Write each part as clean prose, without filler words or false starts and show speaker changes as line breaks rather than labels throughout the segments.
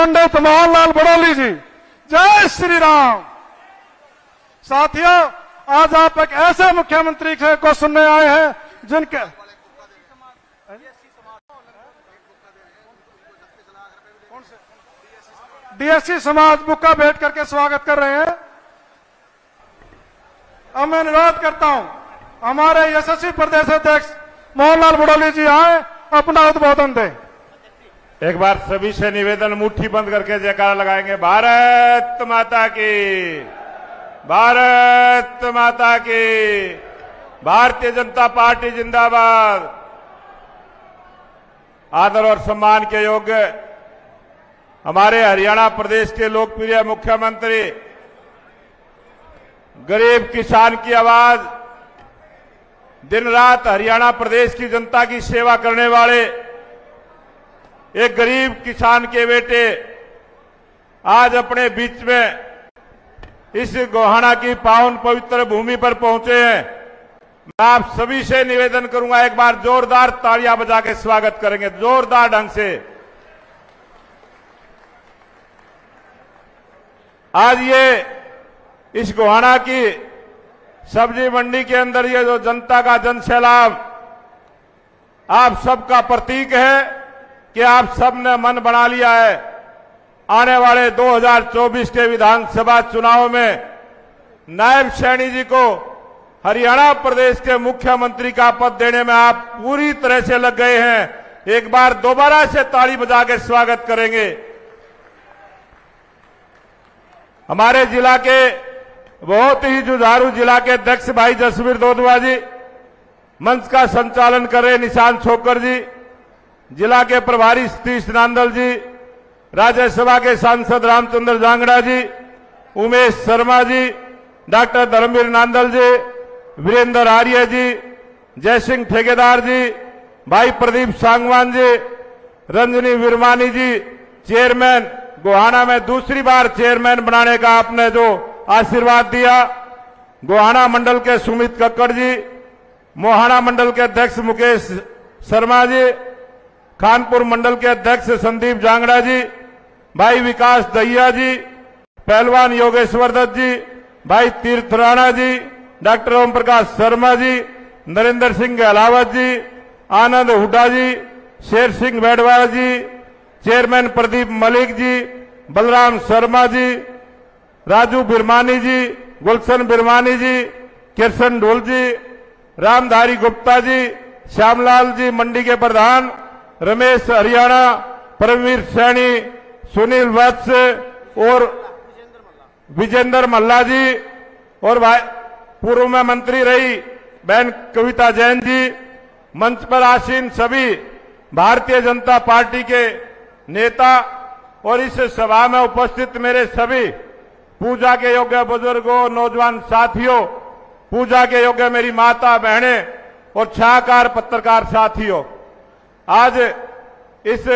पंडित मोहनलाल बड़ौली जी। जय श्री राम। साथियों, आज आप एक ऐसे मुख्यमंत्री को सुनने आए हैं जिनके डीएससी समाज बुक्का भेंट करके स्वागत कर रहे हैं। अब मैं अनुरोध करता हूं हमारे यशस्वी प्रदेश अध्यक्ष मोहनलाल बड़ौली जी आए, अपना उद्बोधन दें।
एक बार सभी से निवेदन, मुट्ठी बंद करके जयकारा लगाएंगे। भारत माता की, भारत माता की, भारतीय जनता पार्टी जिंदाबाद। आदर और सम्मान के योग्य हमारे हरियाणा प्रदेश के लोकप्रिय मुख्यमंत्री, गरीब किसान की आवाज, दिन रात हरियाणा प्रदेश की जनता की सेवा करने वाले एक गरीब किसान के बेटे आज अपने बीच में इस गोहाना की पावन पवित्र भूमि पर पहुंचे हैं। मैं आप सभी से निवेदन करूंगा, एक बार जोरदार तालियां बजा के स्वागत करेंगे, जोरदार ढंग से। आज ये इस गोहाना की सब्जी मंडी के अंदर ये जो जनता का जनसैलाब आप सबका प्रतीक है कि आप सब ने मन बना लिया है आने वाले 2024 के विधानसभा चुनाव में नायब सैनी जी को हरियाणा प्रदेश के मुख्यमंत्री का पद देने में आप पूरी तरह से लग गए हैं। एक बार दोबारा से ताली बजा के स्वागत करेंगे। हमारे जिला के बहुत ही जुझारू जिला के अध्यक्ष भाई जसवीर दोदवा जी, मंच का संचालन कर रहे निशान छोकर जी, जिला के प्रभारी सतीश नांदल जी, राज्यसभा के सांसद रामचंद्र जांगड़ा जी, उमेश शर्मा जी, डॉक्टर धर्मवीर नांदल जी, वीरेंद्र आर्य जी, जयसिंह ठेकेदार जी, भाई प्रदीप सांगवान जी, रंजनी विरमानी जी, चेयरमैन गोहाना में दूसरी बार चेयरमैन बनाने का आपने जो आशीर्वाद दिया, गोहाना मंडल के सुमित कक्कड़ जी, मोहाना मंडल के अध्यक्ष मुकेश शर्मा जी, खानपुर मंडल के अध्यक्ष संदीप जांगड़ा जी, भाई विकास दहिया जी, पहलवान योगेश्वर दत्त जी, भाई तीर्थ राणा जी, डॉक्टर ओम प्रकाश शर्मा जी, नरेंद्र सिंह गहलावत जी, आनंद हुड्डा जी, शेर सिंह बेडवाल जी, चेयरमैन प्रदीप मलिक जी, बलराम शर्मा जी, राजू बिरमानी जी, गुलशन बिरमानी जी, किशन ढोल जी, रामधारी गुप्ता जी, श्यामलाल जी मंडी के प्रधान, रमेश हरियाणा, परमवीर सैनी, सुनील वत्स और विजेंद्र मल्ला जी, और पूर्व में मंत्री रही बहन कविता जैन जी, मंच पर आसीन सभी भारतीय जनता पार्टी के नेता और इस सभा में उपस्थित मेरे सभी पूजा के योग्य बुजुर्गों, नौजवान साथियों, पूजा के योग्य मेरी माता बहनें और छायाकार पत्रकार साथियों, आज इस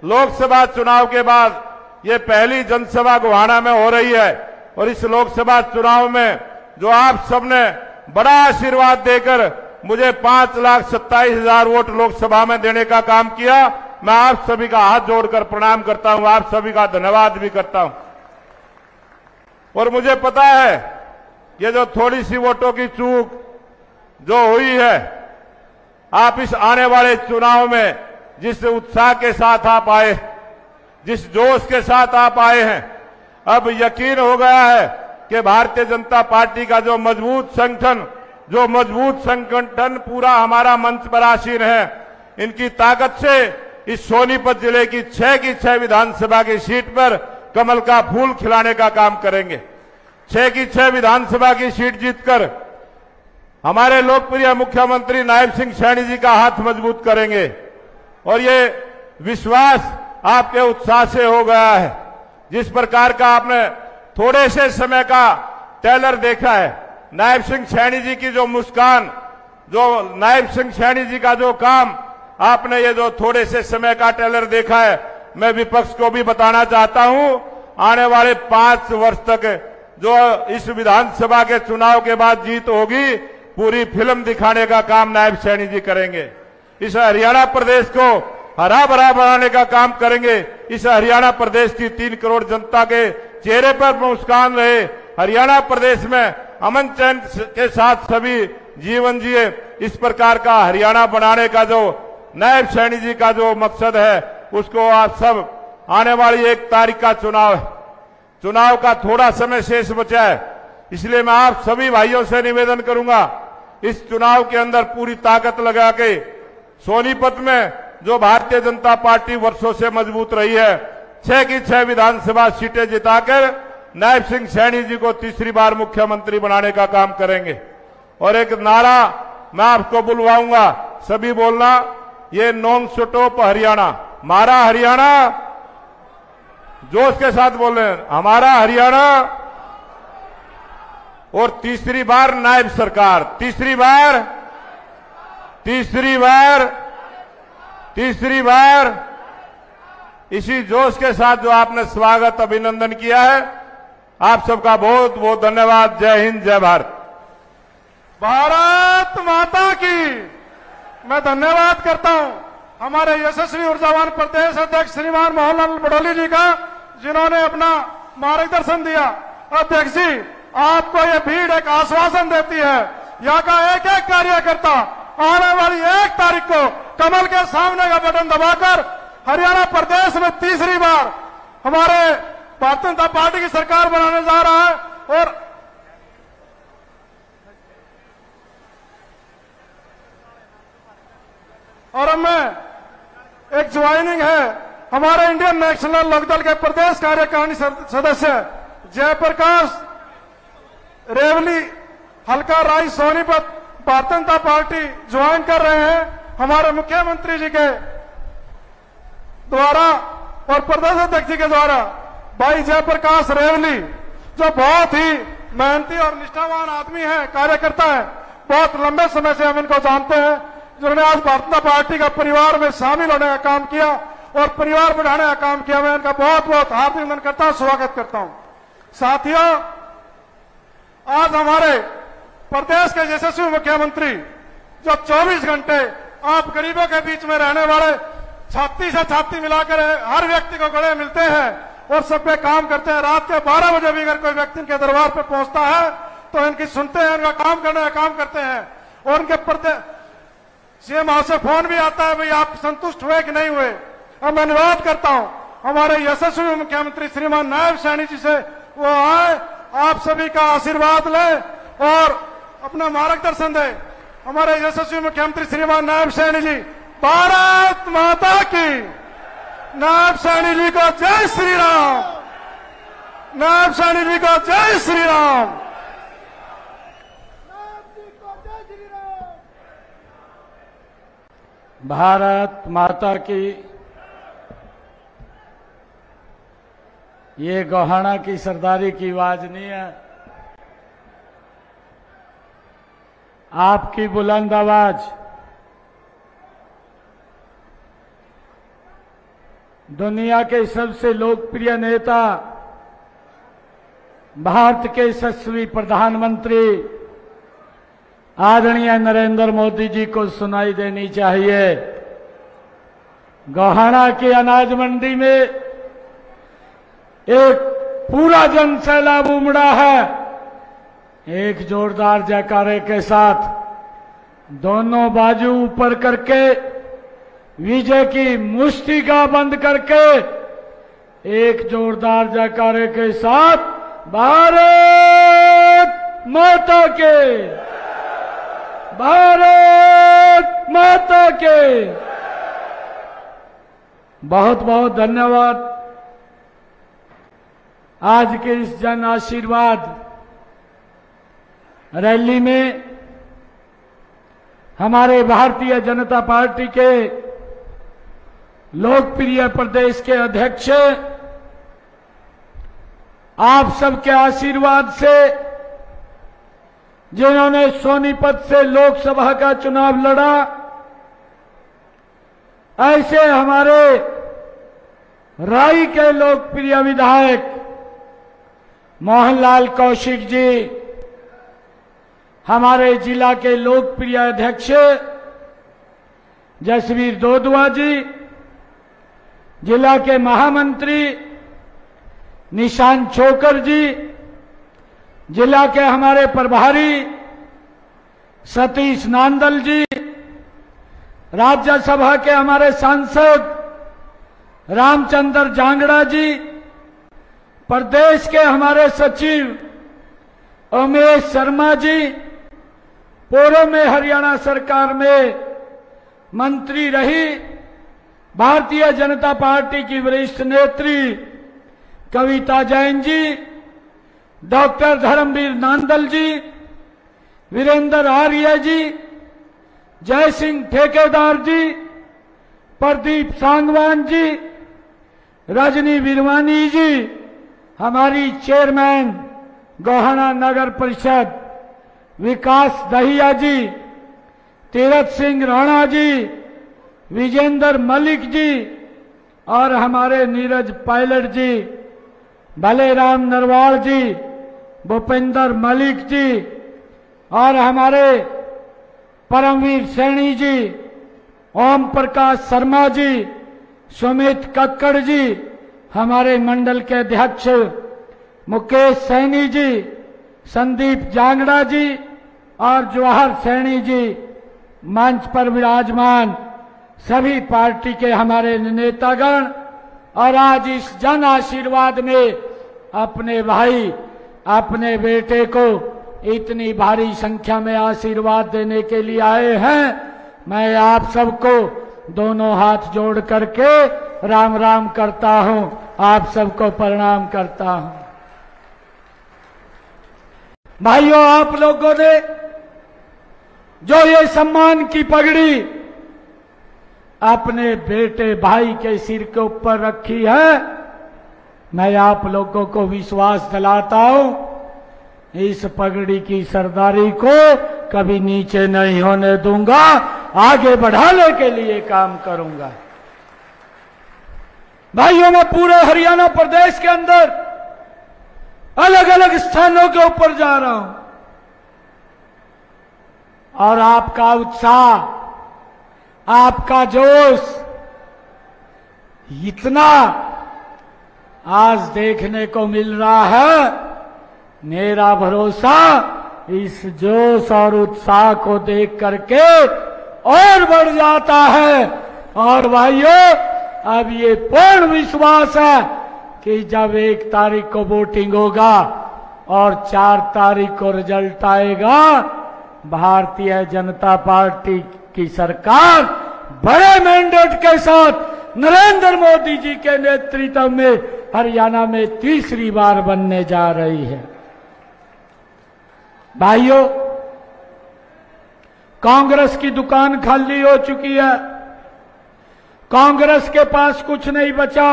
लोकसभा चुनाव के बाद ये पहली जनसभा गोहाना में हो रही है और इस लोकसभा चुनाव में जो आप सबने बड़ा आशीर्वाद देकर मुझे 5,27,000 वोट लोकसभा में देने का काम किया, मैं आप सभी का हाथ जोड़कर प्रणाम करता हूं, आप सभी का धन्यवाद भी करता हूं। और मुझे पता है ये जो थोड़ी सी वोटों की चूक जो हुई है, आप इस आने वाले चुनाव में जिस उत्साह के साथ आप आए, जिस जोश के साथ आप आए हैं, अब यकीन हो गया है कि भारतीय जनता पार्टी का जो मजबूत संगठन पूरा हमारा मंच पर आसीन है, इनकी ताकत से इस सोनीपत जिले की 6 की 6 विधानसभा की सीट पर कमल का फूल खिलाने का काम करेंगे। 6 की 6 विधानसभा की सीट जीतकर हमारे लोकप्रिय मुख्यमंत्री नायब सिंह सैनी जी का हाथ मजबूत करेंगे और ये विश्वास आपके उत्साह से हो गया है। जिस प्रकार का आपने थोड़े से समय का टेलर देखा है, नायब सिंह सैनी जी की जो मुस्कान, जो नायब सिंह सैनी जी का जो काम, आपने ये जो थोड़े से समय का टेलर देखा है, मैं विपक्ष को भी बताना चाहता हूं, आने वाले 5 वर्ष तक जो इस विधानसभा के चुनाव के बाद जीत होगी, पूरी फिल्म दिखाने का काम नायब सैनी जी करेंगे। इस हरियाणा प्रदेश को हरा भरा बनाने का काम करेंगे। इस हरियाणा प्रदेश की 3 करोड़ जनता के चेहरे पर मुस्कान रहे, हरियाणा प्रदेश में अमन चैन के साथ सभी जीवन जिए, इस प्रकार का हरियाणा बनाने का जो नायब सैनी जी का जो मकसद है, उसको आप सब आने वाली 1 तारीख का चुनाव का थोड़ा समय शेष बचा है, इसलिए मैं आप सभी भाइयों से निवेदन करूंगा, इस चुनाव के अंदर पूरी ताकत लगा के सोनीपत में जो भारतीय जनता पार्टी वर्षों से मजबूत रही है, 6 की 6 विधानसभा सीटें जिताकर नायब सिंह सैनी जी को तीसरी बार मुख्यमंत्री बनाने का काम करेंगे। और एक नारा मैं आपको बुलवाऊंगा, सभी बोलना, ये नॉन स्टॉप हरियाणा, हमारा हरियाणा, जोश के साथ बोल रहे हैं, हमारा हरियाणा, और तीसरी बार नायब सरकार, तीसरी बार इसी जोश के साथ जो आपने स्वागत अभिनंदन किया है, आप सबका बहुत बहुत धन्यवाद। जय हिंद, जय भारत।
भारत माता की मैं धन्यवाद करता हूं हमारे यशस्वी ऊर्जावान प्रदेश अध्यक्ष श्रीमान मोहनलाल बडोली जी का, जिन्होंने अपना मार्गदर्शन दिया। अध्यक्ष जी, आपको ये भीड़ एक आश्वासन देती है, यहाँ का एक एक कार्यकर्ता आने वाली 1 तारीख को कमल के सामने का बटन दबाकर हरियाणा प्रदेश में तीसरी बार हमारे भारतीय जनता पार्टी की सरकार बनाने जा रहा है। और हमें एक ज्वाइनिंग है हमारे इंडियन नेशनल लोकदल के प्रदेश कार्यकारिणी सदस्य जयप्रकाश रेवली, हल्का राय, सोनीपत, भारतीय जनता पार्टी ज्वाइन कर रहे हैं हमारे मुख्यमंत्री जी के द्वारा और प्रदेश अध्यक्ष जी के द्वारा। भाई जयप्रकाश रेवली, जो बहुत ही मेहनती और निष्ठावान आदमी है, कार्यकर्ता है, बहुत लंबे समय से हम इनको जानते हैं, जिन्होंने आज भारतीय जनता पार्टी का परिवार में शामिल होने का काम किया और परिवार बढ़ाने का काम किया। मैं इनका बहुत बहुत हार्दिक अभिनंदन करता हूं, स्वागत करता हूं। साथियों, आज हमारे प्रदेश के यशस्वी मुख्यमंत्री जो 24 घंटे आप गरीबों के बीच में रहने वाले, छाती से छाती मिलाकर हर व्यक्ति को गले मिलते हैं और सब पे काम करते हैं। रात के 12 बजे भी अगर कोई व्यक्ति इनके दरबार पर पहुंचता है तो इनकी सुनते हैं, इनका काम करने का काम करते हैं। और इनके सीएम हाउस से फोन भी आता है, भाई आप संतुष्ट हुए कि नहीं हुए। अब मैं अनुरोध करता हूं हमारे यशस्वी मुख्यमंत्री श्रीमान नायब सैनी जी से, वो आए, आप सभी का आशीर्वाद लें और अपना मार्गदर्शन दें। हमारे यशस्वी मुख्यमंत्री श्रीमान नायब सैनी जी, भारत माता की। नायब सैनी जी को जय श्री राम, नायब सैनी जी को जय श्री राम।
भारत माता की। ये गोहाना की सरदारी की आवाज नहीं है, आपकी बुलंद आवाज दुनिया के सबसे लोकप्रिय नेता, भारत के यशस्वी प्रधानमंत्री आदरणीय नरेंद्र मोदी जी को सुनाई देनी चाहिए। गोहाना की अनाज मंडी में एक पूरा जन सैलाब उमड़ा है। एक जोरदार जयकारे के साथ दोनों बाजू ऊपर करके, विजय की मुष्टिका बंद करके, एक जोरदार जयकारे के साथ भारत माता के, भारत माता के। बहुत बहुत धन्यवाद। आज के इस जन आशीर्वाद रैली में हमारे भारतीय जनता पार्टी के लोकप्रिय प्रदेश के अध्यक्ष, आप सबके आशीर्वाद से, जिन्होंने सोनीपत से लोकसभा का चुनाव लड़ा, ऐसे हमारे राई के लोकप्रिय विधायक मोहनलाल कौशिक जी, हमारे जिला के लोकप्रिय अध्यक्ष जसवीर दोदवा जी, जिला के महामंत्री निशांत छोकर जी, जिला के हमारे प्रभारी सतीश नांदल जी, राज्यसभा के हमारे सांसद रामचंद्र जांगड़ा जी, प्रदेश के हमारे सचिव उमेश शर्मा जी, पूर्व में हरियाणा सरकार में मंत्री रही भारतीय जनता पार्टी की वरिष्ठ नेत्री कविता जैन जी, डॉक्टर धर्मवीर नांदल जी, वीरेंद्र आर्य जी, जय सिंह ठेकेदार जी, प्रदीप सांगवान जी, रजनी विरवानी जी, हमारी चेयरमैन गोहाना नगर परिषद विकास दहिया जी, तीरथ सिंह राणा जी, विजेंद्र मलिक जी और हमारे नीरज पायलट जी, भलेराम नरवाल जी, भूपेंद्र मलिक जी और हमारे परमवीर सैनी जी, ओम प्रकाश शर्मा जी, सुमित कक्कड़ जी, हमारे मंडल के अध्यक्ष मुकेश सैनी जी, संदीप जांगड़ा जी और जवाहर सैनी जी, मंच पर विराजमान सभी पार्टी के हमारे नेतागण और आज इस जन आशीर्वाद में अपने भाई, अपने बेटे को इतनी भारी संख्या में आशीर्वाद देने के लिए आए हैं। मैं आप सबको दोनों हाथ जोड़ करके राम राम करता हूं, आप सबको प्रणाम करता हूं। भाइयों, आप लोगों ने जो ये सम्मान की पगड़ी अपने बेटे भाई के सिर के ऊपर रखी है, मैं आप लोगों को विश्वास दिलाता हूं, इस पगड़ी की सरदारी को कभी नीचे नहीं होने दूंगा, आगे बढ़ाने के लिए काम करूंगा। भाइयों, मैं पूरे हरियाणा प्रदेश के अंदर अलग अलग स्थानों के ऊपर जा रहा हूं और आपका उत्साह, आपका जोश इतना आज देखने को मिल रहा है। मेरा भरोसा इस जोश और उत्साह को देख करके और बढ़ जाता है। और भाइयों, अब ये पूर्ण विश्वास है कि जब 1 तारीख को वोटिंग होगा और 4 तारीख को रिजल्ट आएगा, भारतीय जनता पार्टी की सरकार बड़े मैंडेट के साथ नरेंद्र मोदी जी के नेतृत्व में हरियाणा में तीसरी बार बनने जा रही है। भाइयों, कांग्रेस की दुकान खाली हो चुकी है, कांग्रेस के पास कुछ नहीं बचा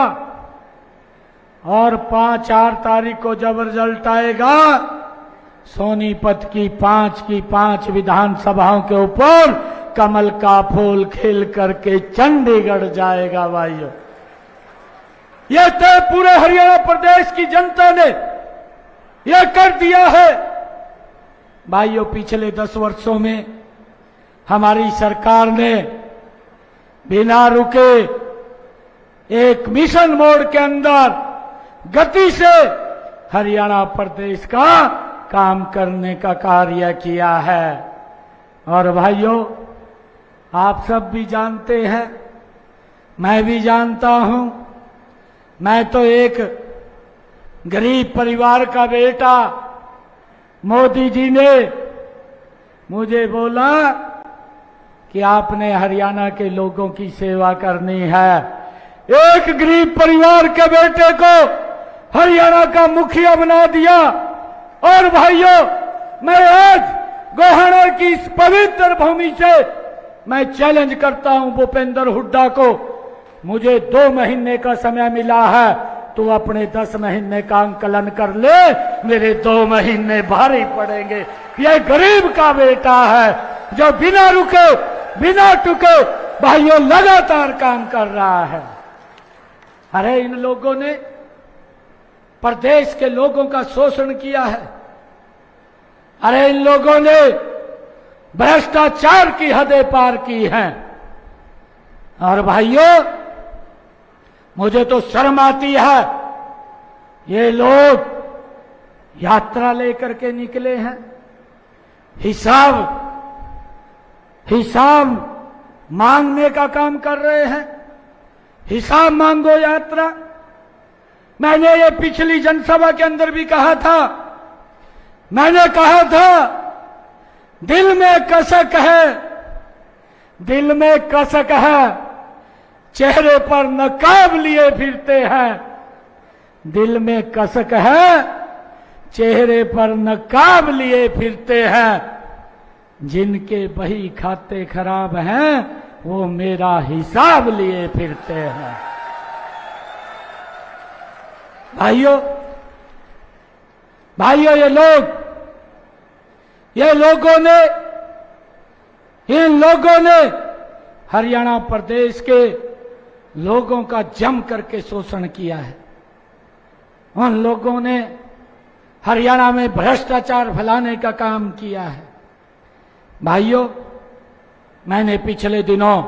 और 5-4 तारीख को जब रिजल्ट आएगा, सोनीपत की 5 विधानसभाओं के ऊपर कमल का फूल खिल करके चंडीगढ़ जाएगा। भाइयों, यह तय पूरे हरियाणा प्रदेश की जनता ने यह कर दिया है। भाइयों, पिछले 10 वर्षों में हमारी सरकार ने बिना रुके एक मिशन मोड के अंदर गति से हरियाणा प्रदेश का काम करने का कार्य किया है। और भाइयों, आप सब भी जानते हैं, मैं भी जानता हूं, मैं तो एक गरीब परिवार का बेटा, मोदी जी ने मुझे बोला कि आपने हरियाणा के लोगों की सेवा करनी है। एक गरीब परिवार के बेटे को हरियाणा का मुखिया बना दिया। और भाइयों, मैं आज गोहाना की इस पवित्र भूमि से मैं चैलेंज करता हूं भूपेंद्र हुड्डा को, मुझे 2 महीने का समय मिला है, तू अपने 10 महीने का आंकलन कर ले, मेरे 2 महीने भारी पड़ेंगे। यह गरीब का बेटा है जो बिना रुके बिना टुके भाइयों लगातार काम कर रहा है। अरे, इन लोगों ने प्रदेश के लोगों का शोषण किया है। अरे, इन लोगों ने भ्रष्टाचार की हदें पार की हैं। और भाइयों, मुझे तो शर्म आती है। ये लोग यात्रा लेकर के निकले हैं, हिसाब मांगने का काम कर रहे हैं। हिसाब मांगो यात्रा। मैंने ये पिछली जनसभा के अंदर भी कहा था। मैंने कहा था दिल में कसक है, दिल में कसक है, चेहरे पर नकाब लिए फिरते हैं। दिल में कसक है, चेहरे पर नकाब लिए फिरते हैं। जिनके बही खाते खराब हैं वो मेरा हिसाब लिए फिरते हैं। भाइयों इन लोगों ने हरियाणा प्रदेश के लोगों का जम करके शोषण किया है। उन लोगों ने हरियाणा में भ्रष्टाचार फैलाने का काम किया है। भाइयों, मैंने पिछले दिनों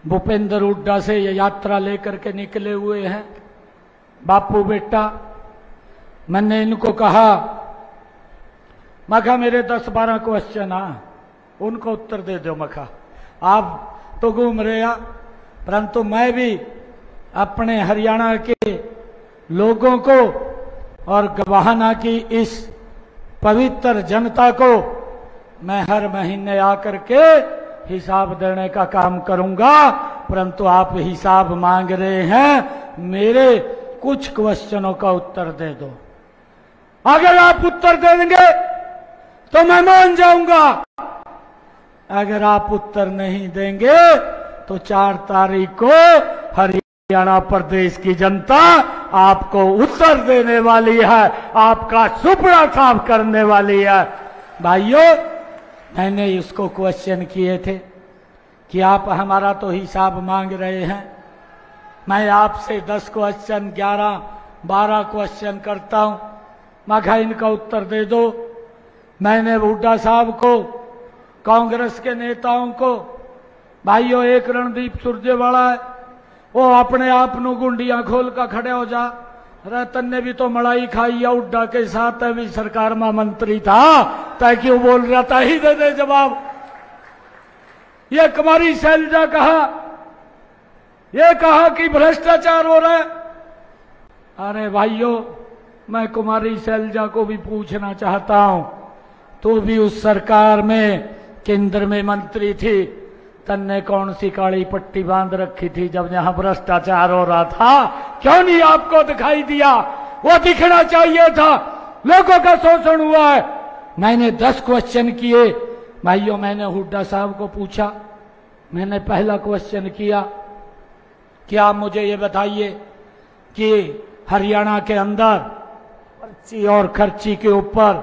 भूपेंद्र हुड्डा से ये यात्रा लेकर के निकले हुए हैं। बापू बेटा, मैंने इनको कहा, मखा मेरे 10-12 क्वेश्चन उनको उत्तर दे दो। मखा आप तो घूम रहे हैं, परंतु मैं भी अपने हरियाणा के लोगों को और गवाहना की इस पवित्र जनता को मैं हर महीने आकर के हिसाब देने का काम करूंगा। परंतु आप हिसाब मांग रहे हैं, मेरे कुछ क्वेश्चनों का उत्तर दे दो। अगर आप उत्तर दे देंगे तो मैं मान जाऊंगा। अगर आप उत्तर नहीं देंगे तो 4 तारीख को हरियाणा प्रदेश की जनता आपको उत्तर देने वाली है, आपका सुपड़ा साफ करने वाली है। भाइयों, मैंने इसको क्वेश्चन किए थे कि आप हमारा तो हिसाब मांग रहे हैं, मैं आपसे 10 क्वेश्चन 11-12 क्वेश्चन करता हूं, मखा इनका उत्तर दे दो। मैंने हुड्डा साहब को, कांग्रेस के नेताओं को, भाइयों एक रणदीप सुरजेवाला है, वो अपने आप नु गुंडियां खोल कर खड़े हो जा। रतन ने भी तो मलाई खाई है हुड्डा के साथ, अभी सरकार में मंत्री था, तय क्यों बोल रहा था, ही दे दे जवाब। ये कुमारी शैलजा ये कहा कि भ्रष्टाचार हो रहा है। अरे भाइयों, मैं कुमारी शैलजा को भी पूछना चाहता हूं, तू भी उस सरकार में केंद्र में मंत्री थी, तन्ने कौन सी काली पट्टी बांध रखी थी जब यहां भ्रष्टाचार हो रहा था? क्यों नहीं आपको दिखाई दिया? वो दिखना चाहिए था। लोगों का शोषण हुआ है। मैंने 10 क्वेश्चन किए। भाइयों, मैंने हुड्डा साहब को पूछा, मैंने पहला क्वेश्चन किया कि आप मुझे ये बताइए कि हरियाणा के अंदर पर्ची और खर्ची के ऊपर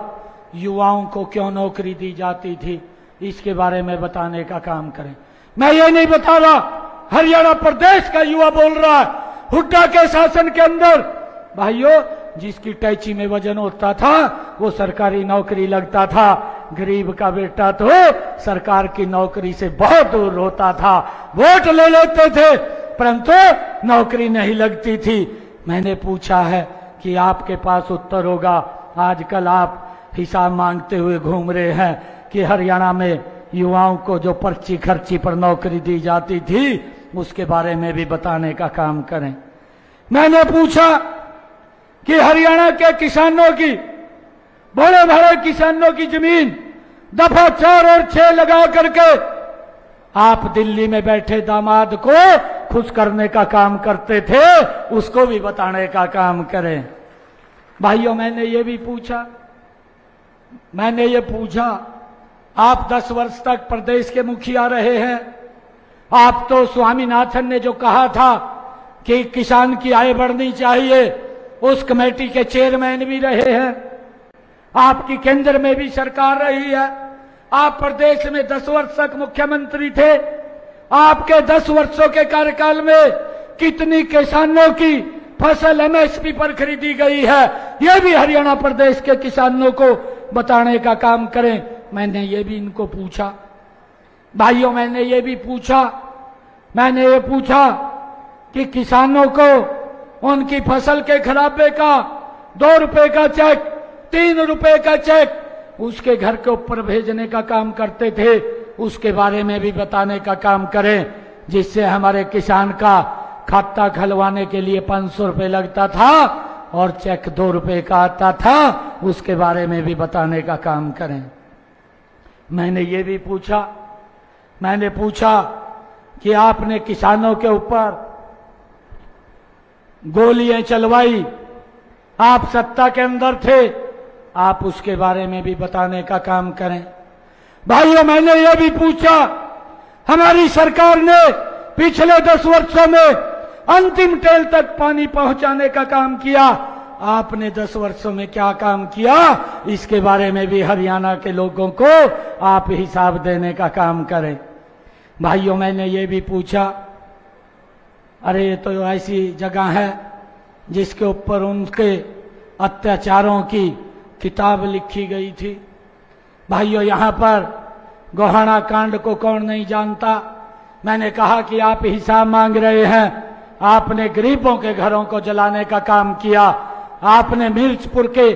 युवाओं को क्यों नौकरी दी जाती थी, इसके बारे में बताने का काम करें। मैं ये नहीं बता रहा, हरियाणा प्रदेश का युवा बोल रहा है। हुड्डा के शासन के अंदर भाइयों, जिसकी टैची में वजन होता था वो सरकारी नौकरी लगता था। गरीब का बेटा तो सरकार की नौकरी से बहुत दूर होता था, वोट ले लेते थे परंतु नौकरी नहीं लगती थी। मैंने पूछा है कि आपके पास उत्तर होगा। आजकल आप हिसाब मांगते हुए घूम रहे हैं कि हरियाणा में युवाओं को जो पर्ची खर्ची पर नौकरी दी जाती थी उसके बारे में भी बताने का काम करें। मैंने पूछा कि हरियाणा के किसानों की, बड़े बड़े किसानों की जमीन दफा 4 और 6 लगा करके आप दिल्ली में बैठे दामाद को खुश करने का काम करते थे, उसको भी बताने का काम करें। भाइयों, मैंने ये भी पूछा, आप 10 वर्ष तक प्रदेश के मुखिया रहे हैं, आप तो स्वामीनाथन ने जो कहा था कि किसान की आय बढ़नी चाहिए, उस कमेटी के चेयरमैन भी रहे हैं, आपकी केंद्र में भी सरकार रही है, आप प्रदेश में 10 वर्ष तक मुख्यमंत्री थे। आपके 10 वर्षों के कार्यकाल में कितनी किसानों की फसल एमएसपी पर खरीदी गई है, यह भी हरियाणा प्रदेश के किसानों को बताने का काम करें। मैंने ये भी इनको पूछा। भाइयों, मैंने ये पूछा कि किसानों को उनकी फसल के खराबे का 2 रुपए का चेक, 3 रुपए का चेक उसके घर के ऊपर भेजने का काम करते थे, उसके बारे में भी बताने का काम करें, जिससे हमारे किसान का खाता खुलवाने के लिए 500 रुपए लगता था और चेक 2 रुपए का आता था, उसके बारे में भी बताने का काम करें। मैंने ये भी पूछा, मैंने पूछा कि आपने किसानों के ऊपर गोलियां चलवाई, आप सत्ता के अंदर थे, आप उसके बारे में भी बताने का काम करें। भाइयों, मैंने ये भी पूछा, हमारी सरकार ने पिछले 10 वर्षों में अंतिम टेल तक पानी पहुंचाने का काम किया, आपने 10 वर्षों में क्या काम किया, इसके बारे में भी हरियाणा के लोगों को आप हिसाब देने का काम करें। भाइयों, मैंने ये भी पूछा, अरे ये तो ऐसी जगह है जिसके ऊपर उनके अत्याचारों की किताब लिखी गई थी। भाइयों, यहाँ पर गोहाना कांड को कौन नहीं जानता। मैंने कहा कि आप हिसाब मांग रहे हैं, आपने गरीबों के घरों को जलाने का काम किया, आपने मिर्चपुर के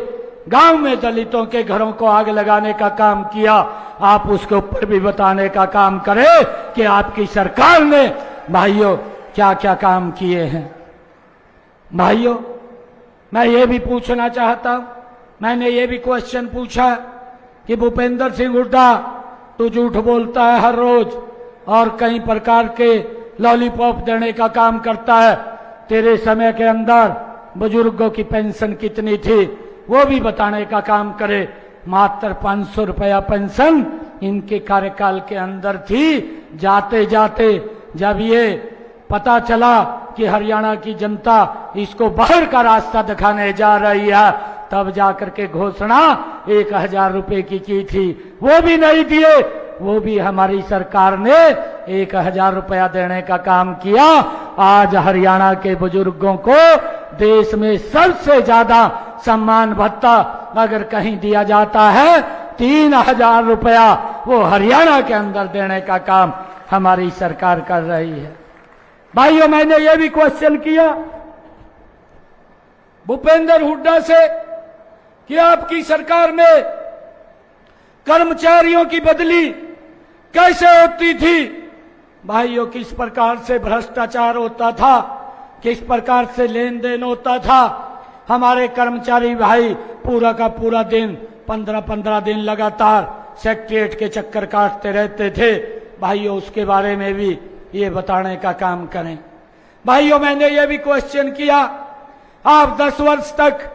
गांव में दलितों के घरों को आग लगाने का काम किया, आप उसके ऊपर भी बताने का काम करें कि आपकी सरकार ने भाइयों क्या क्या काम किए हैं। भाइयों, मैं ये भी पूछना चाहता हूं, मैंने ये भी क्वेश्चन पूछा कि भूपेंद्र सिंह हुड्डा तू झूठ बोलता है हर रोज और कई प्रकार के लॉलीपॉप देने का काम करता है, तेरे समय के अंदर बुजुर्गों की पेंशन कितनी थी वो भी बताने का काम करे। मात्र 500 रुपया पेंशन इनके कार्यकाल के अंदर थी। जाते जाते जब ये पता चला कि हरियाणा की जनता इसको बाहर का रास्ता दिखाने जा रही है, तब जाकर के घोषणा 1000 रुपए की थी, वो भी नहीं दिए, वो भी हमारी सरकार ने 1000 रुपया देने का काम किया। आज हरियाणा के बुजुर्गों को देश में सबसे ज्यादा सम्मान भत्ता अगर कहीं दिया जाता है 3000 रुपया, वो हरियाणा के अंदर देने का काम हमारी सरकार कर रही है। भाइयों, मैंने ये भी क्वेश्चन किया भूपेंद्र हुड्डा से कि आपकी सरकार में कर्मचारियों की बदली कैसे होती थी। भाइयों, किस प्रकार से भ्रष्टाचार होता था, किस प्रकार से लेन देन होता था। हमारे कर्मचारी भाई पूरा का पूरा दिन 15-15 दिन लगातार सेक्रेटरीट के चक्कर काटते रहते थे। भाइयों, उसके बारे में भी ये बताने का काम करें। भाइयों, मैंने ये भी क्वेश्चन किया, आप 10 वर्ष तक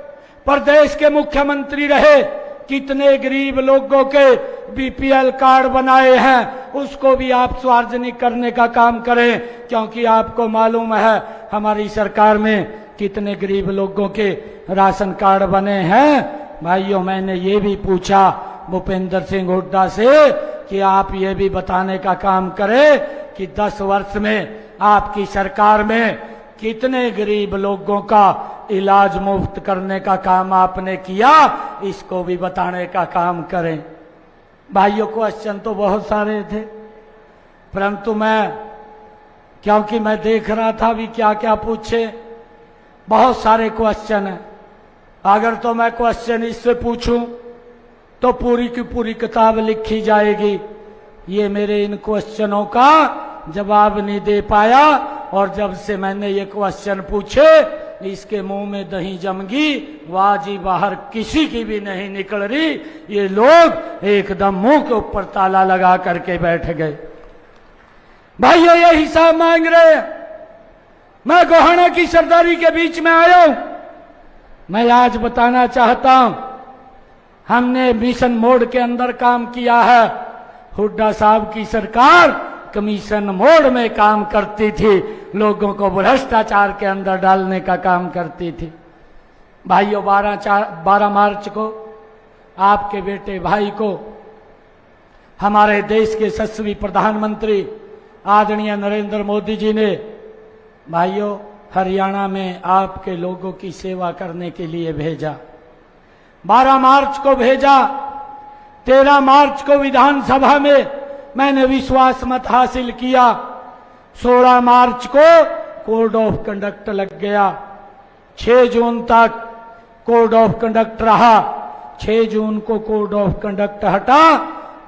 प्रदेश के मुख्यमंत्री रहे, कितने गरीब लोगों के बीपीएल कार्ड बनाए हैं, उसको भी आप सार्वजनिक करने का काम करें, क्योंकि आपको मालूम है हमारी सरकार में कितने गरीब लोगों के राशन कार्ड बने हैं। भाइयों, मैंने ये भी पूछा भूपेंद्र सिंह हुड्डा से कि आप ये भी बताने का काम करें कि 10 वर्ष में आपकी सरकार में कितने गरीब लोगों का इलाज मुफ्त करने का काम आपने किया, इसको भी बताने का काम करें। भाइयों, क्वेश्चन तो बहुत सारे थे, परंतु क्योंकि मैं देख रहा था भी क्या क्या पूछे, बहुत सारे क्वेश्चन है। अगर तो मैं क्वेश्चन इससे पूछूं तो पूरी की पूरी किताब लिखी जाएगी। ये मेरे इन क्वेश्चनों का जवाब नहीं दे पाया, और जब से मैंने ये क्वेश्चन पूछे इसके मुंह में दही जम गई, वाजी बाहर किसी की भी नहीं निकल रही। ये लोग एकदम मुंह के ऊपर ताला लगा करके बैठ गए। भाइयों, ये हिसाब मांग रहे हैं। मैं गोहाना की सरदारी के बीच में आया हूं। मैं आज बताना चाहता हूं, हमने मिशन मोड के अंदर काम किया है। हुड्डा साहब की सरकार कमीशन मोड में काम करती थी, लोगों को भ्रष्टाचार के अंदर डालने का काम करती थी। भाइयों, 12 मार्च को आपके बेटे भाई को हमारे देश के यशस्वी प्रधानमंत्री आदरणीय नरेंद्र मोदी जी ने भाइयों हरियाणा में आपके लोगों की सेवा करने के लिए भेजा। 12 मार्च को भेजा, 13 मार्च को विधानसभा में मैंने विश्वास मत हासिल किया, 16 मार्च को कोड ऑफ कंडक्ट लग गया। 6 जून तक कोड ऑफ कंडक्ट रहा। 6 जून को कोड ऑफ कंडक्ट हटा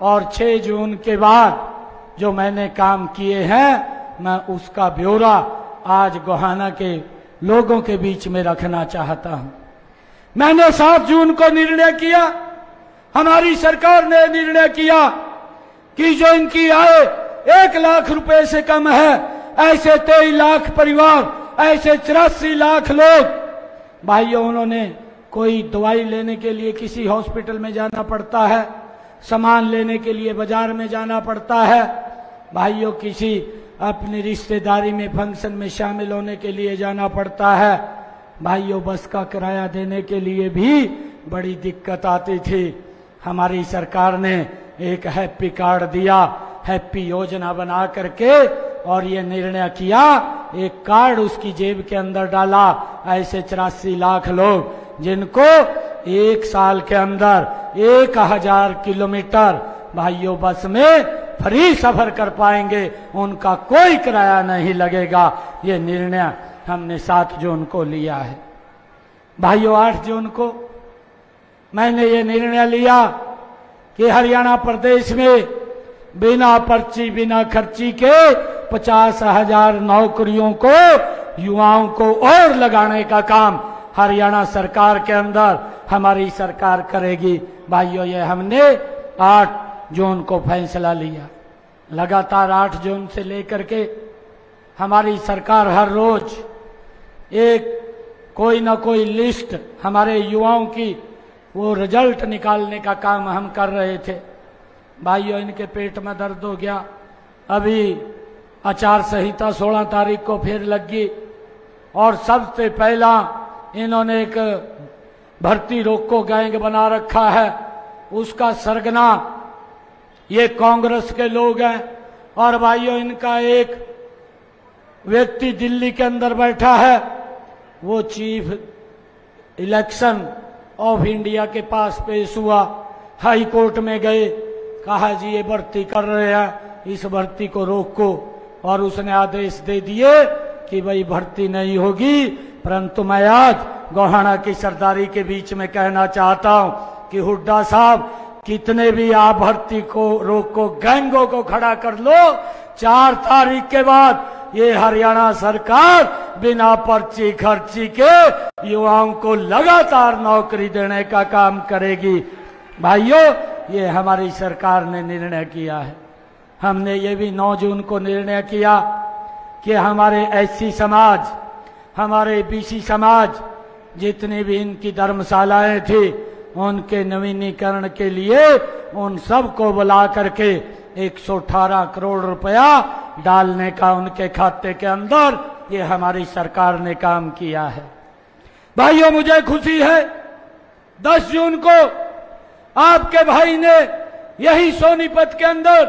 और 6 जून के बाद जो मैंने काम किए हैं मैं उसका ब्यौरा आज गोहाना के लोगों के बीच में रखना चाहता हूं। मैंने 7 जून को निर्णय किया, हमारी सरकार ने निर्णय किया कि जो इनकी आय 1 लाख रुपए से कम है, ऐसे 23 लाख परिवार, ऐसे 84 लाख लोग, भाइयों उन्होंने कोई दवाई लेने के लिए किसी हॉस्पिटल में जाना पड़ता है, सामान लेने के लिए बाजार में जाना पड़ता है, भाइयों किसी अपनी रिश्तेदारी में फंक्शन में शामिल होने के लिए जाना पड़ता है, भाइयों बस का किराया देने के लिए भी बड़ी दिक्कत आती थी। हमारी सरकार ने एक हैप्पी कार्ड दिया, हैप्पी योजना बना करके और ये निर्णय किया, एक कार्ड उसकी जेब के अंदर डाला। ऐसे 84 लाख लोग जिनको 1 साल के अंदर 1000 किलोमीटर भाइयों बस में फ्री सफर कर पाएंगे, उनका कोई किराया नहीं लगेगा। ये निर्णय हमने 7 जून को लिया है। भाइयों 8 जून को मैंने ये निर्णय लिया कि हरियाणा प्रदेश में बिना पर्ची बिना खर्ची के 50,000 नौकरियों को युवाओं को और लगाने का काम हरियाणा सरकार के अंदर हमारी सरकार करेगी। भाइयों ये हमने 8 जून को फैसला लिया। लगातार 8 जून से लेकर के हमारी सरकार हर रोज एक कोई ना कोई लिस्ट हमारे युवाओं की वो रिजल्ट निकालने का काम हम कर रहे थे। भाइयों इनके पेट में दर्द हो गया, अभी आचार संहिता 16 तारीख को फिर लगी और सबसे पहला इन्होंने एक भर्ती रोको गैंग बना रखा है, उसका सरगना ये कांग्रेस के लोग हैं। और भाइयों इनका एक व्यक्ति दिल्ली के अंदर बैठा है, वो चीफ इलेक्शन ऑफ इंडिया के पास पेश हुआ, हाई कोर्ट में गए, कहा जी ये भर्ती कर रहे हैं, इस भर्ती को रोको, और उसने आदेश दे दिए कि भाई भर्ती नहीं होगी। परंतु मैं आज गोहाना की सरदारी के बीच में कहना चाहता हूं कि हुड्डा साहब कितने भी आप भर्ती को रोको, गैंगों को खड़ा कर लो, 4 तारीख के बाद ये हरियाणा सरकार बिना पर्ची खर्ची के युवाओं को लगातार नौकरी देने का काम करेगी। भाइयों ये हमारी सरकार ने निर्णय किया है। हमने ये भी 9 जून को निर्णय किया कि हमारे एससी समाज, हमारे बीसी समाज, जितनी भी इनकी धर्मशालाएं थी उनके नवीनीकरण के लिए उन सबको बुला करके 118 करोड़ रुपया डालने का उनके खाते के अंदर ये हमारी सरकार ने काम किया है। भाइयों मुझे खुशी है 10 जून को आपके भाई ने यही सोनीपत के अंदर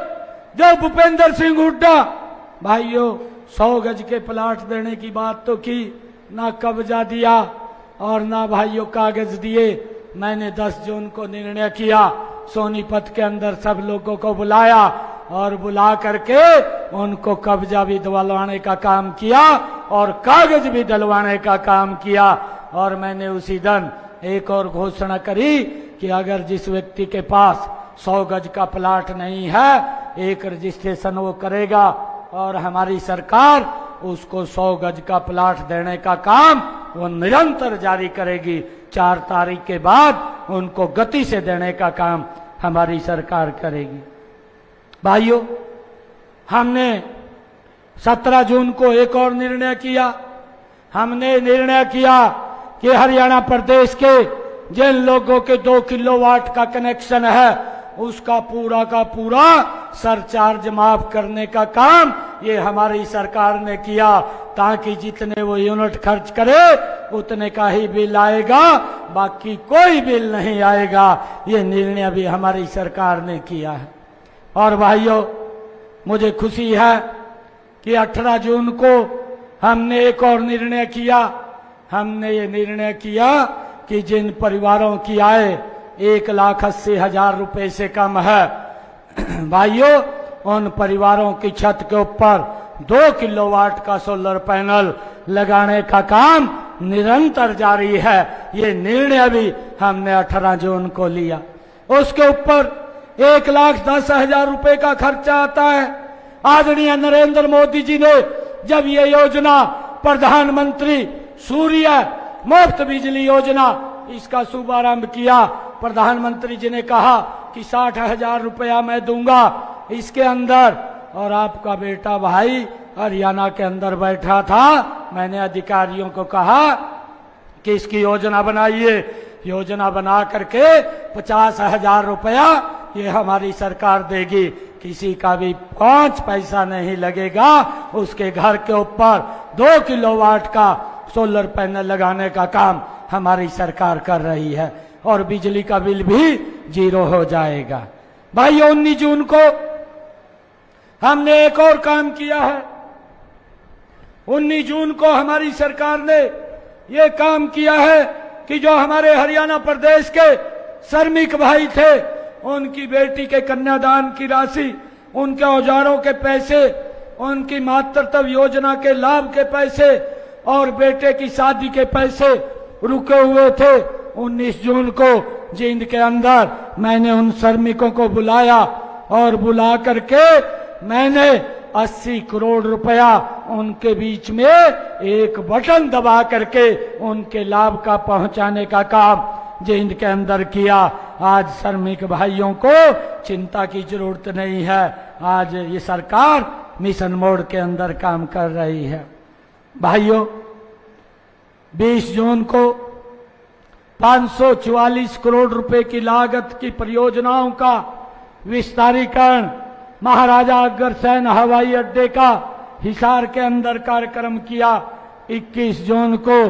जो भूपेंद्र सिंह हुड्डा, भाइयों 100 गज के प्लाट देने की बात तो की, ना कब्जा दिया और ना भाइयों कागज दिए। मैंने 10 जून को निर्णय किया, सोनीपत के अंदर सब लोगों को बुलाया और बुला करके उनको कब्जा भी दिलवाने का काम किया और कागज भी दिलवाने का काम किया। और मैंने उसी दिन एक और घोषणा करी कि अगर जिस व्यक्ति के पास 100 गज का प्लाट नहीं है, एक रजिस्ट्रेशन वो करेगा और हमारी सरकार उसको 100 गज का प्लाट देने का काम वो निरंतर जारी करेगी। 4 तारीख के बाद उनको गति से देने का काम हमारी सरकार करेगी। भाइयों हमने 17 जून को एक और निर्णय किया। हमने निर्णय किया कि हरियाणा प्रदेश के जिन लोगों के 2 किलोवाट का कनेक्शन है उसका पूरा का पूरा सरचार्ज माफ करने का काम ये हमारी सरकार ने किया, ताकि जितने वो यूनिट खर्च करे उतने का ही बिल आएगा, बाकी कोई बिल नहीं आएगा। ये निर्णय भी हमारी सरकार ने किया है। और भाइयों मुझे खुशी है कि 18 जून को हमने एक और निर्णय किया। हमने ये निर्णय किया कि जिन परिवारों की आय 1,80,000 रुपए से कम है, भाइयों उन परिवारों की छत के ऊपर 2 किलोवाट का सोलर पैनल लगाने का काम निरंतर जारी है। ये निर्णय भी हमने 18 जून को लिया। उसके ऊपर 1,10,000 रुपए का खर्चा आता है। आदरणीय नरेंद्र मोदी जी ने जब ये योजना प्रधानमंत्री सूर्य मुफ्त बिजली योजना इसका शुभारंभ किया, प्रधानमंत्री जी ने कहा कि 60,000 रुपया मैं दूंगा इसके अंदर, और आपका बेटा भाई हरियाणा के अंदर बैठा था। मैंने अधिकारियों को कहा कि इसकी योजना बनाइए। योजना बना करके 50,000 रुपया ये हमारी सरकार देगी, किसी का भी 5 पैसा नहीं लगेगा। उसके घर के ऊपर 2 किलोवाट का सोलर पैनल लगाने का काम हमारी सरकार कर रही है और बिजली का बिल भी 0 हो जाएगा। भाइयों, 19 जून को हमने एक और काम किया है। 19 जून को हमारी सरकार ने ये काम किया है कि जो हमारे हरियाणा प्रदेश के श्रमिक भाई थे, उनकी बेटी के कन्यादान की राशि, उनके औजारों के पैसे, उनकी मातृत्व योजना के लाभ के पैसे और बेटे की शादी के पैसे रुके हुए थे। 19 जून को जींद के अंदर मैंने उन श्रमिकों को बुलाया और बुला करके मैंने 80 करोड़ रुपया उनके बीच में एक बटन दबा करके उनके लाभ का पहुंचाने का काम जींद के अंदर किया। आज श्रमिक भाइयों को चिंता की जरूरत नहीं है। आज ये सरकार मिशन मोड के अंदर काम कर रही है। भाइयों, 20 जून को 544 करोड़ रुपए की लागत की परियोजनाओं का विस्तारीकरण महाराजा अग्रसेन हवाई अड्डे का हिसार के अंदर कार्यक्रम किया। 21 जून को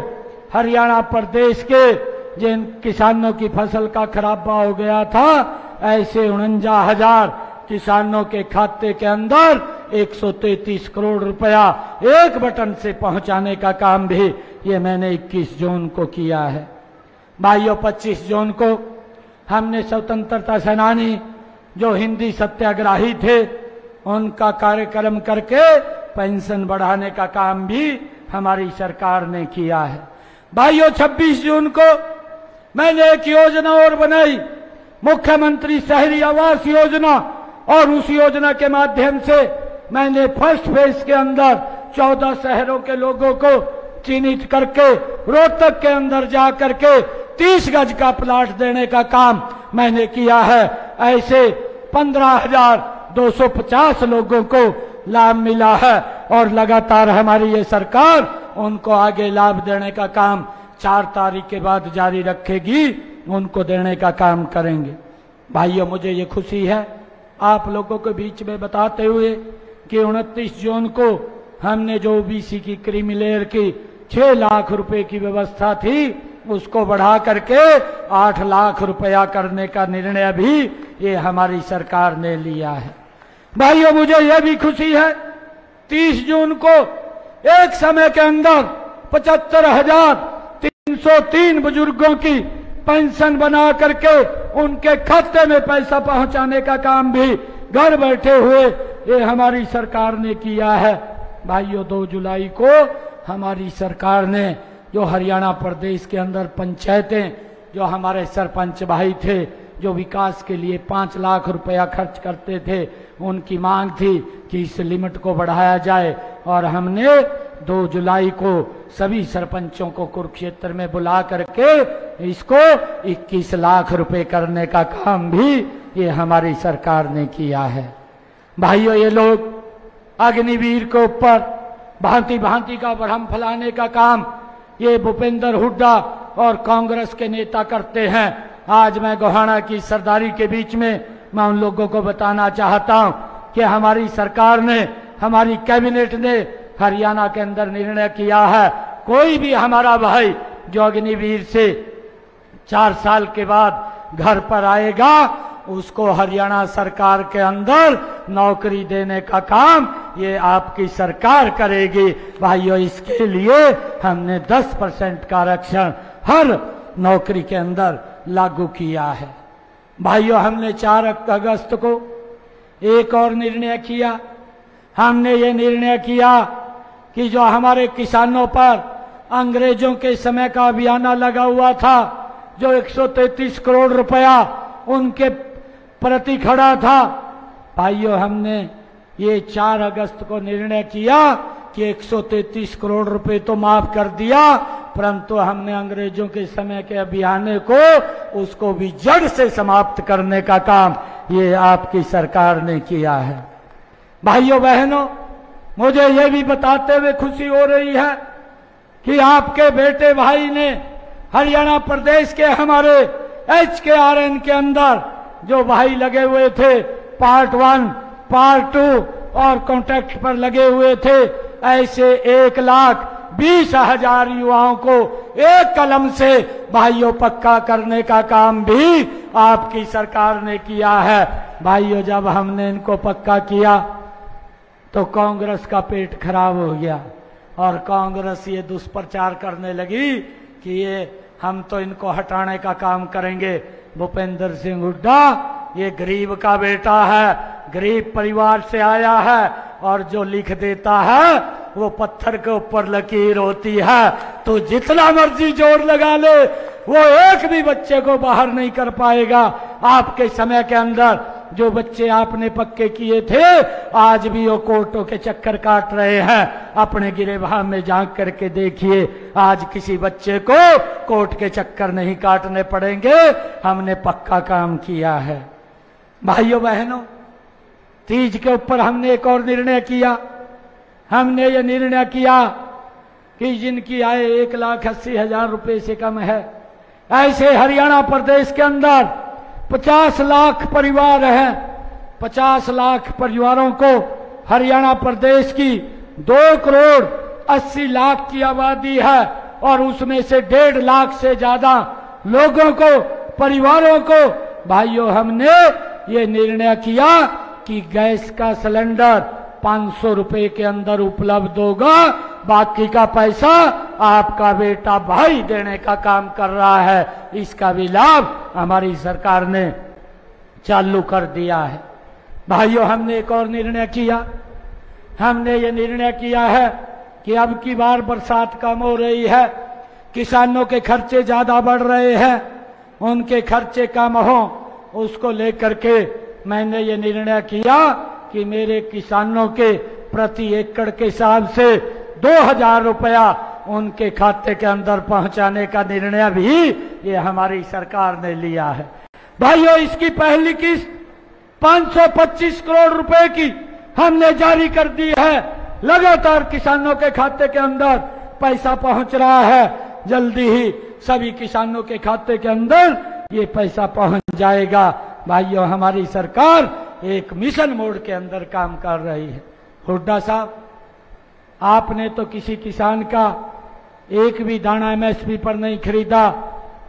हरियाणा प्रदेश के जिन किसानों की फसल का खराबा हो गया था, ऐसे 49,000 किसानों के खाते के अंदर 133 करोड़ रुपया एक बटन से पहुंचाने का काम भी ये मैंने 21 जून को किया है। भाइयों, 25 जून को हमने स्वतंत्रता सेनानी जो हिंदी सत्याग्रही थे उनका कार्यक्रम करके पेंशन बढ़ाने का काम भी हमारी सरकार ने किया है। भाइयों, 26 जून को मैंने एक योजना और बनाई, मुख्यमंत्री शहरी आवास योजना, और उस योजना के माध्यम से मैंने फर्स्ट फेज के अंदर 14 शहरों के लोगों को चिन्हित करके रोहतक के अंदर जा करके 30 गज का प्लाट देने का काम मैंने किया है। ऐसे 15,250 लोगों को लाभ मिला है और लगातार हमारी ये सरकार उनको आगे लाभ देने का काम 4 तारीख के बाद जारी रखेगी, उनको देने का काम करेंगे। भाइयों, मुझे ये खुशी है आप लोगों के बीच में बताते हुए कि 29 जून को हमने जो ओबीसी की क्रीमी लेयर की 6 लाख रुपए की व्यवस्था थी उसको बढ़ा करके 8 लाख रुपया करने का निर्णय भी ये हमारी सरकार ने लिया है। भाइयों, मुझे यह भी खुशी है 30 जून को एक समय के अंदर 75,303 बुजुर्गों की पेंशन बना करके उनके खाते में पैसा पहुंचाने का काम भी घर बैठे हुए ये हमारी सरकार ने किया है। भाइयों, 2 जुलाई को हमारी सरकार ने जो हरियाणा प्रदेश के अंदर पंचायतें, जो हमारे सरपंच भाई थे जो विकास के लिए 5 लाख रुपया खर्च करते थे, उनकी मांग थी कि इस लिमिट को बढ़ाया जाए और हमने 2 जुलाई को सभी सरपंचों को कुरुक्षेत्र में बुला करके इसको 21 लाख रुपए करने का काम भी ये हमारी सरकार ने किया है। भाइयों, ये लोग अग्निवीर के ऊपर भांति भांति का भ्रम फैलाने का काम ये भूपेंद्र हुड्डा और कांग्रेस के नेता करते हैं। आज मैं गोहाना की सरदारी के बीच में मैं उन लोगों को बताना चाहता हूं कि हमारी सरकार ने, हमारी कैबिनेट ने हरियाणा के अंदर निर्णय किया है, कोई भी हमारा भाई जो अग्निवीर से 4 साल के बाद घर पर आएगा उसको हरियाणा सरकार के अंदर नौकरी देने का काम ये आपकी सरकार करेगी। भाइयों, इसके लिए हमने 10% का आरक्षण हर नौकरी के अंदर लागू किया है। भाइयों, हमने 4 अगस्त को एक और निर्णय किया हमने ये निर्णय किया कि जो हमारे किसानों पर अंग्रेजों के समय का अभियान लगा हुआ था, जो 133 करोड़ रुपया उनके प्रति खड़ा था, भाइयों हमने ये 4 अगस्त को निर्णय किया कि 133 करोड़ रुपए तो माफ कर दिया, परंतु हमने अंग्रेजों के समय के अभियान को उसको भी जड़ से समाप्त करने का काम ये आपकी सरकार ने किया है। भाइयों बहनों, मुझे ये भी बताते हुए खुशी हो रही है कि आपके बेटे भाई ने हरियाणा प्रदेश के हमारे HKRN के अंदर जो भाई लगे हुए थे, पार्ट 1, पार्ट 2 और कॉन्ट्रैक्ट पर लगे हुए थे, ऐसे 1,20,000 युवाओं को एक कलम से भाइयों पक्का करने का काम भी आपकी सरकार ने किया है। भाइयों, जब हमने इनको पक्का किया तो कांग्रेस का पेट खराब हो गया और कांग्रेस ये दुष्प्रचार करने लगी कि ये हम तो इनको हटाने का काम करेंगे। भूपेंद्र सिंह हुड्डा ये गरीब का बेटा है, गरीब परिवार से आया है और जो लिख देता है वो पत्थर के ऊपर लकीर होती है। तो जितना मर्जी जोर लगा ले, वो एक भी बच्चे को बाहर नहीं कर पाएगा। आपके समय के अंदर जो बच्चे आपने पक्के किए थे, आज भी वो कोर्टों के चक्कर काट रहे हैं। अपने गिरेबान में झांक करके देखिए, आज किसी बच्चे को कोर्ट के चक्कर नहीं काटने पड़ेंगे। हमने पक्का काम किया है। भाइयों बहनों, तीज के ऊपर हमने एक और निर्णय किया। हमने ये निर्णय किया कि जिनकी आय 1,80,000 रुपए से कम है, ऐसे हरियाणा प्रदेश के अंदर 50 लाख परिवार हैं। 50 लाख परिवारों को हरियाणा प्रदेश की 2,80,00,000 की आबादी है और उसमें से 1.5 लाख से ज्यादा लोगों को, परिवारों को, भाइयों हमने ये निर्णय किया कि गैस का सिलेंडर 500 रुपए के अंदर उपलब्ध होगा। बाकी का पैसा आपका बेटा भाई देने का काम कर रहा है। इसका भी लाभ हमारी सरकार ने चालू कर दिया है। भाइयों, हमने एक और निर्णय किया। हमने ये निर्णय किया है कि अब की बार बरसात कम हो रही है, किसानों के खर्चे ज्यादा बढ़ रहे हैं, उनके खर्चे कम हो, उसको लेकर के मैंने ये निर्णय किया कि मेरे किसानों के प्रति एकड़ के हिसाब से 2,000 रुपया उनके खाते के अंदर पहुंचाने का निर्णय भी ये हमारी सरकार ने लिया है। भाइयों, इसकी पहली किस्त 525 करोड़ रुपए की हमने जारी कर दी है। लगातार किसानों के खाते के अंदर पैसा पहुंच रहा है। जल्दी ही सभी किसानों के खाते के अंदर ये पैसा पहुंच जाएगा। भाइयों, हमारी सरकार एक मिशन मोड के अंदर काम कर रही है। हुड्डा साहब, आपने तो किसी किसान का एक भी दाना MSP पर नहीं खरीदा,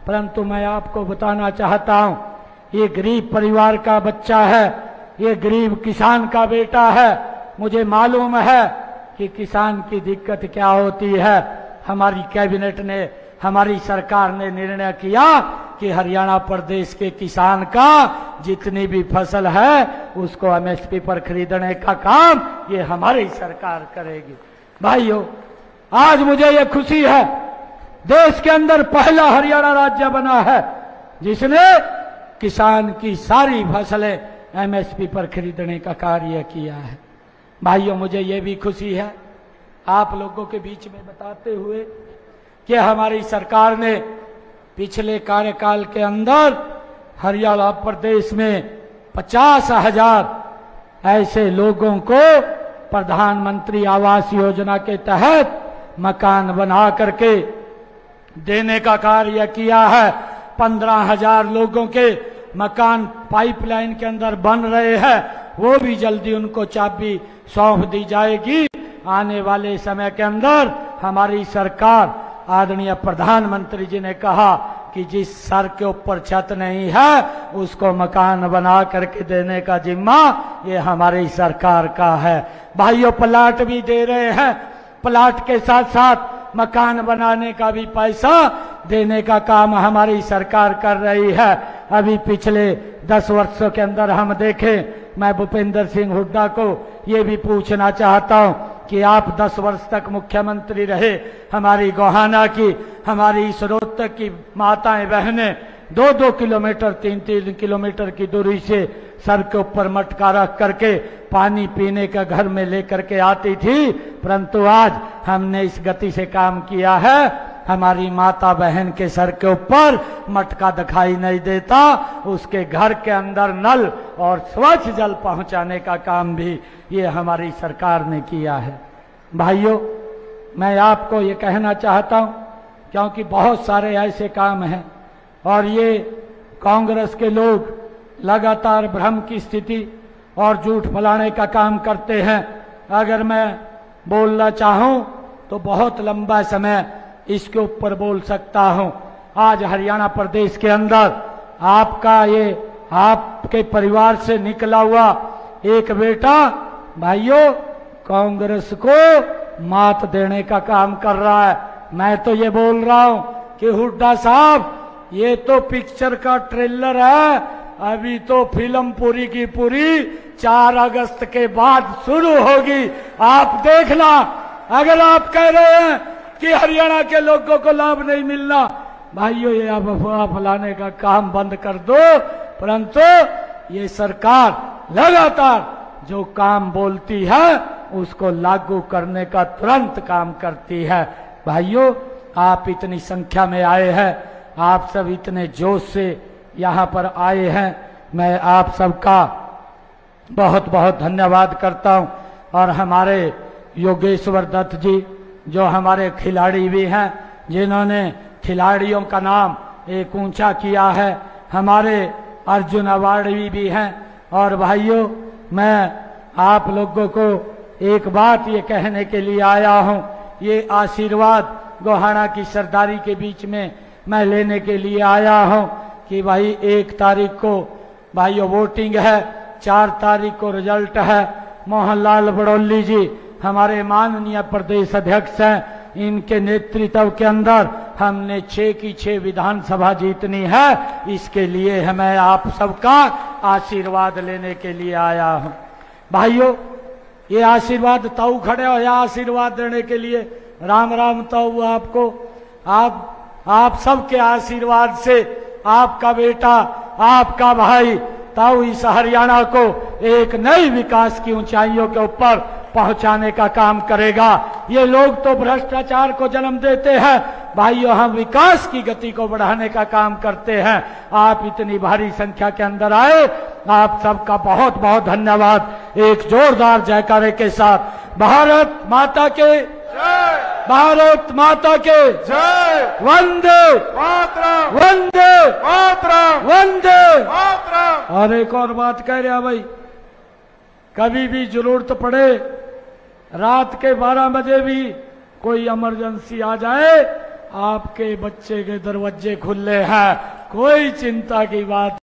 परंतु मैं आपको बताना चाहता हूं, ये गरीब परिवार का बच्चा है, ये गरीब किसान का बेटा है। मुझे मालूम है कि किसान की दिक्कत क्या होती है। हमारी कैबिनेट ने, हमारी सरकार ने निर्णय किया कि हरियाणा प्रदेश के किसान का जितनी भी फसल है उसको MSP पर खरीदने का काम ये हमारी सरकार करेगी। भाइयों, आज मुझे ये खुशी है, देश के अंदर पहला हरियाणा राज्य बना है जिसने किसान की सारी फसलें MSP पर खरीदने का कार्य किया है। भाइयों, मुझे ये भी खुशी है आप लोगों के बीच में बताते हुए कि हमारी सरकार ने पिछले कार्यकाल के अंदर हरियाणा प्रदेश में 50,000 ऐसे लोगों को प्रधानमंत्री आवास योजना के तहत मकान बना करके देने का कार्य किया है। 15,000 लोगों के मकान पाइपलाइन के अंदर बन रहे हैं, वो भी जल्दी उनको चाबी सौंप दी जाएगी। आने वाले समय के अंदर हमारी सरकार, आदरणीय प्रधानमंत्री जी ने कहा कि जिस सर के ऊपर छत नहीं है उसको मकान बना करके देने का जिम्मा ये हमारी सरकार का है। भाइयों, प्लाट भी दे रहे हैं, प्लाट के साथ साथ मकान बनाने का भी पैसा देने का काम हमारी सरकार कर रही है। अभी पिछले 10 वर्षों के अंदर हम देखें, मैं भूपेंद्र सिंह हुड्डा को ये भी पूछना चाहता हूं कि आप 10 वर्ष तक मुख्यमंत्री रहे, हमारी गोहाना की, हमारी इस रोहतक की माताएं बहनें 2-2 किलोमीटर 3-3 किलोमीटर की दूरी से सर के ऊपर मटका रख करके पानी पीने का घर में लेकर के आती थी, परंतु आज हमने इस गति से काम किया है, हमारी माता बहन के सर के ऊपर मटका दिखाई नहीं देता, उसके घर के अंदर नल और स्वच्छ जल पहुंचाने का काम भी ये हमारी सरकार ने किया है। भाइयों, मैं आपको ये कहना चाहता हूं, क्योंकि बहुत सारे ऐसे काम हैं और ये कांग्रेस के लोग लगातार भ्रम की स्थिति और झूठ फैलाने का काम करते हैं। अगर मैं बोलना चाहूं तो बहुत लंबा समय इसके ऊपर बोल सकता हूं। आज हरियाणा प्रदेश के अंदर आपके परिवार से निकला हुआ एक बेटा भाइयों कांग्रेस को मात देने का काम कर रहा है। मैं तो ये बोल रहा हूं कि हुड्डा साहब, ये तो पिक्चर का ट्रेलर है, अभी तो फिल्म पूरी की पूरी 4 अगस्त के बाद शुरू होगी। आप देखना, अगर आप कह रहे हैं कि हरियाणा के लोगों को लाभ नहीं मिलना, भाइयों ये आप अफवाह फैलाने का काम बंद कर दो। परंतु ये सरकार लगातार जो काम बोलती है उसको लागू करने का तुरंत काम करती है। भाइयों, आप इतनी संख्या में आए हैं, आप सब इतने जोश से यहाँ पर आए हैं, मैं आप सबका बहुत बहुत धन्यवाद करता हूँ। और हमारे योगेश्वर दत्त जी जो हमारे खिलाड़ी भी हैं, जिन्होंने खिलाड़ियों का नाम एक ऊंचा किया है, हमारे अर्जुन अवार्डी भी हैं। और भाइयों, मैं आप लोगों को एक बात ये कहने के लिए आया हूँ, ये आशीर्वाद गोहाना की सरदारी के बीच में मैं लेने के लिए आया हूँ कि भाई 1 तारीख को भाइयों वोटिंग है, 4 तारीख को रिजल्ट है। मोहनलाल बड़ौली जी हमारे माननीय प्रदेश अध्यक्ष हैं, इनके नेतृत्व के अंदर हमने 6 की 6 विधानसभा जीतनी है। इसके लिए हमें आप सबका आशीर्वाद लेने के लिए आया हूं। भाइयों, ये आशीर्वाद ताऊ खड़े हो या आशीर्वाद देने के लिए? राम राम ताऊ आपको। आप सबके आशीर्वाद से आपका बेटा, आपका भाई ताऊ इस हरियाणा को एक नई विकास की ऊंचाइयों के ऊपर पहुंचाने का काम करेगा। ये लोग तो भ्रष्टाचार को जन्म देते हैं, भाइयों हम विकास की गति को बढ़ाने का काम करते हैं। आप इतनी भारी संख्या के अंदर आए, आप सबका बहुत बहुत धन्यवाद। एक जोरदार जयकारे के साथ भारत माता के जय, भारत माता के जय, वंदे मातरम, वंदे मातरम, वंदे मातरम। और एक और बात कह रहा भाई, कभी भी जरूरत पड़े, रात के 12 बजे भी कोई इमरजेंसी आ जाए, आपके बच्चे के दरवाजे खुले हैं, कोई चिंता की बात